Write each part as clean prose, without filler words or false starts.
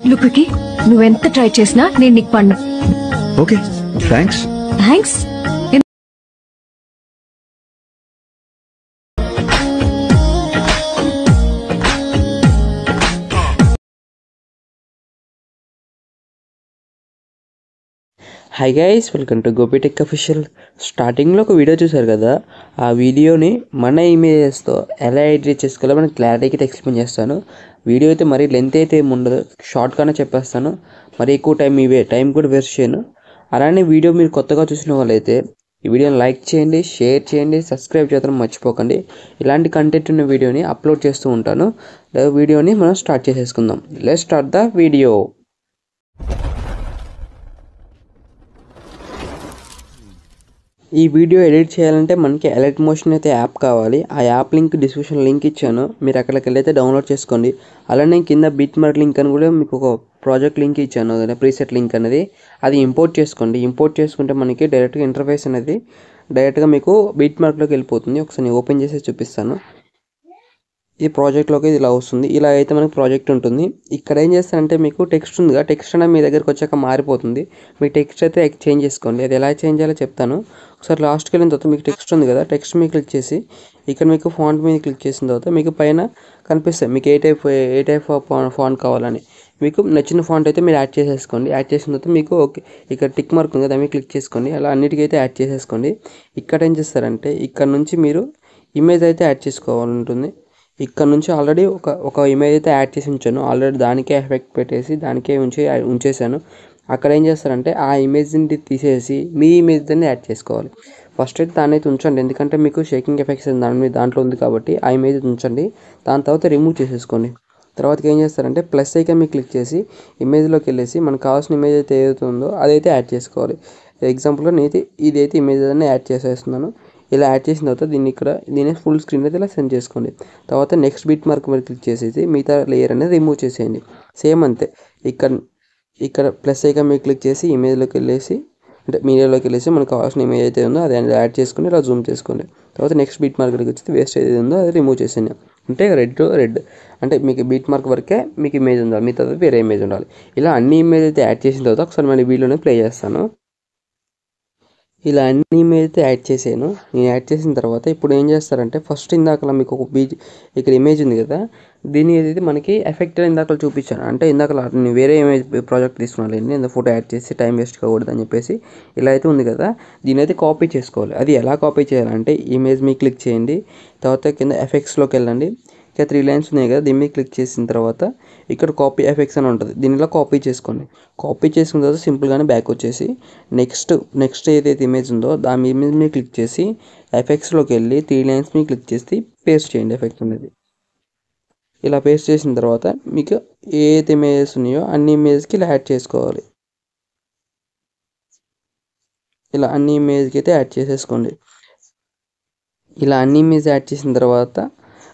లుక్కి నువ్వెంత ట్రై చేసినా నేను నీకు పన్ను. Okay, thanks. Thanks. Hi guys, welcome to Gopitech official. స్టార్టింగ్లో ఒక వీడియో చూసారు కదా, ఆ వీడియోని మన ఇమేజెస్తో ఎలా ఎడిట్ చేసుకోవాలో మనం క్లారిటీకి ఎక్స్ప్లెయిన్ చేస్తాను. వీడియో అయితే మరీ లెంత్ అయితే ఏమి ఉండదు, షార్ట్గానే చెప్పేస్తాను. మరి ఎక్కువ టైం కూడా వేస్ట్ చేయను. అలానే వీడియో మీరు కొత్తగా చూసిన వాళ్ళైతే ఈ వీడియోని లైక్ చేయండి, షేర్ చేయండి, సబ్స్క్రైబ్ చేయడం మర్చిపోకండి. ఇలాంటి కంటెంట్ ఉన్న వీడియోని అప్లోడ్ చేస్తూ ఉంటాను. వీడియోని మనం స్టార్ట్ చేసేసుకుందాం. Let's start the video. ఈ వీడియో ఎడిట్ చేయాలంటే మనకి ఎలైట్ మోషన్ అయితే యాప్ కావాలి. ఆ యాప్ లింక్ డిస్క్రిప్షన్ లింక్ ఇచ్చాను, మీరు అక్కడికి వెళ్ళైతే డౌన్లోడ్ చేసుకోండి. అలానే కింద బిట్ మార్క్ లింక్ అని కూడా మీకు ఒక ప్రాజెక్ట్ లింక్ ఇచ్చాను, ప్రీసెట్ లింక్ అనేది. అది ఇంపోర్ట్ చేసుకోండి. ఇంపోర్ట్ చేసుకుంటే మనకి డైరెక్ట్గా ఇంటర్ఫేస్ అనేది డైరెక్ట్గా మీకు బిట్ మార్క్లోకి వెళ్ళిపోతుంది. ఒకసారి నేను ఓపెన్ చేసి చూపిస్తాను. ఈ ప్రాజెక్ట్లోకి ఇలా వస్తుంది. ఇలా అయితే మనకి ప్రాజెక్ట్ ఉంటుంది. ఇక్కడ ఏం చేస్తారంటే మీకు టెక్స్ట్ ఉందిగా, టెక్స్ట్ అనేది మీ దగ్గరకు వచ్చాక మారిపోతుంది. మీ టెక్స్ట్ అయితే చేంజ్ చేసుకోండి. అది ఎలా చేంజ్ చేయాలో చెప్తాను. ఒకసారి లాస్ట్కి వెళ్ళిన తర్వాత మీకు టెక్స్ట్ ఉంది కదా, టెక్స్ట్ మీద క్లిక్ చేసి ఇక్కడ మీకు ఫాంట్ మీద క్లిక్ చేసిన తర్వాత మీకు పైన కనిపిస్తాయి మీకు ఏ టైప్ ఆఫ్ ఫాంట్ కావాలని. మీకు నచ్చిన ఫాంట్ అయితే మీరు యాడ్ చేసేసుకోండి. యాడ్ చేసిన తర్వాత మీకు ఓకే ఇక్కడ టిక్ మార్క్ ఉంది కదా, మీరు క్లిక్ చేసుకోండి. అలా అన్నిటికైతే యాడ్ చేసేసుకోండి. ఇక్కడ ఏం చేస్తారంటే ఇక్కడ నుంచి మీరు ఇమేజ్ అయితే యాడ్ చేసుకోవాలంటుంది. ఇక్కడ నుంచి ఆల్రెడీ ఒక ఇమేజ్ అయితే యాడ్ చేసి ఉంచాను. ఆల్రెడీ దానికే ఎఫెక్ట్ పెట్టేసి దానికే ఉంచేసాను. అక్కడ ఏం చేస్తారంటే ఆ ఇమేజ్ని తీసేసి మీ ఇమేజ్ దాన్ని యాడ్ చేసుకోవాలి. ఫస్ట్ అయితే దాన్ని అయితే ఉంచండి, ఎందుకంటే మీకు షేకింగ్ ఎఫెక్ట్స్ దాంట్లో ఉంది కాబట్టి ఆ ఇమేజ్ ఉంచండి. దాని తర్వాత రిమూవ్ చేసేసుకోండి. తర్వాతకి ఏం చేస్తారంటే ప్లస్ ఐకాన్ మీకు క్లిక్ చేసి ఇమేజ్లోకి వెళ్ళేసి మనకు కావాల్సిన ఇమేజ్ అయితే ఏదైతే ఉందో అదైతే యాడ్ చేసుకోవాలి. ఎగ్జాంపుల్గా నేనైతే ఇదైతే ఇమేజ్ అనేది యాడ్ చేసేస్తున్నాను. ఇలా యాడ్ చేసిన తర్వాత దీన్ని ఫుల్ స్క్రీన్ అయితే ఇలా సెండ్ చేసుకోండి. తర్వాత నెక్స్ట్ బిట్ మార్క్ మీద క్లిక్ చేసేసి మిగతా లేయర్ అనేది రిమూవ్ చేసేయండి. సేమ్ అంతే. ఇక్కడ ప్లస్ ఐకాన్ మీద క్లిక్ చేసి ఇమేజ్లోకి వెళ్ళేసి అంటే మీడియాలోకి వెళ్ళేసి మనకు కావాల్సిన ఇమేజ్ అయితే ఉందో అది యాడ్ చేసుకుని ఇలా జూమ్ చేసుకోండి. తర్వాత నెక్స్ట్ బీట్ మార్క్ వచ్చి వేస్ట్ ఏది ఉందో అది రిమూవ్ చేసేయండి. అంటే రెడ్ అంటే మీకు బీట్ మార్క్ వరకే మీకు ఇమేజ్ ఉండాలి, మీ తర్వాత వేరే ఇమేజ్ ఉండాలి. ఇలా అన్ని ఇమేజ్ అయితే యాడ్ చేసిన తర్వాత ఒకసారి మళ్ళీ వీడియోని ప్లే చేస్తాను. ఇలా అన్ని ఇమేజ్ అయితే యాడ్ చేసాను. నేను యాడ్ చేసిన తర్వాత ఇప్పుడు ఏం చేస్తారంటే ఫస్ట్ ఇందాక మీకు ఒక ఇక్కడ ఇమేజ్ ఉంది కదా, దీని ఏదైతే మనకి ఎఫెక్ట్ ఇందాక చూపించాను. అంటే ఇందాక నేను వేరే ఇమేజ్ ప్రాజెక్ట్ తీసుకున్నాను, ఇంత ఫోటో యాడ్ చేసి టైం వేస్ట్ కాకూడదు అని చెప్పేసి ఇలా అయితే ఉంది కదా, దీని అయితే కాపీ చేసుకోవాలి. అది ఎలా కాపీ చేయాలంటే ఇమేజ్ మీద క్లిక్ చేయండి, తర్వాత కింద ఎఫెక్ట్స్లోకి వెళ్ళండి. ఇక 3 లైన్స్ ఉన్నాయి కదా, దీని మీద క్లిక్ చేసిన తర్వాత ఇక్కడ కాపీ ఎఫెక్ట్స్ అని ఉంటుంది, దీనిలో కాపీ చేసుకోండి. కాపీ చేసుకున్న తర్వాత సింపుల్గానే బ్యాక్ వచ్చేసి నెక్స్ట్ ఏదైతే ఇమేజ్ ఉందో దాని ఇమేజ్ మీద క్లిక్ చేసి ఎఫెక్ట్స్లోకి వెళ్ళి 3 లైన్స్ మీద క్లిక్ చేసి పేస్ట్ చేయండి ఎఫెక్ట్ అనేది. ఇలా పేస్ట్ చేసిన తర్వాత మీకు ఏదైతే ఇమేజెస్ ఉన్నాయో అన్ని ఇమేజ్కి ఇలా యాడ్ చేసుకోవాలి. ఇలా అన్ని ఇమేజ్కి అయితే యాడ్ చేసేసుకోండి. ఇలా అన్ని ఇమేజ్ యాడ్ చేసిన తర్వాత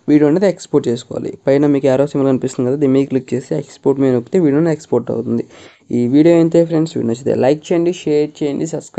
వీడియో అనేది ఎక్స్పోర్ట్ చేసుకోవాలి. పైన మీకు యారో సింబల్ కనిపిస్తుంది కదా, దీని మీద క్లిక్ చేసి ఎక్స్పోర్ట్ మీద నొక్కితే వీడియో ఎక్స్పోర్ట్ అవుతుంది. ఈ వీడియో అయితే ఫ్రెండ్స్, వీడియో నచ్చితే లైక్ చేయండి, షేర్ చేయండి, సబ్స్క్రైబ్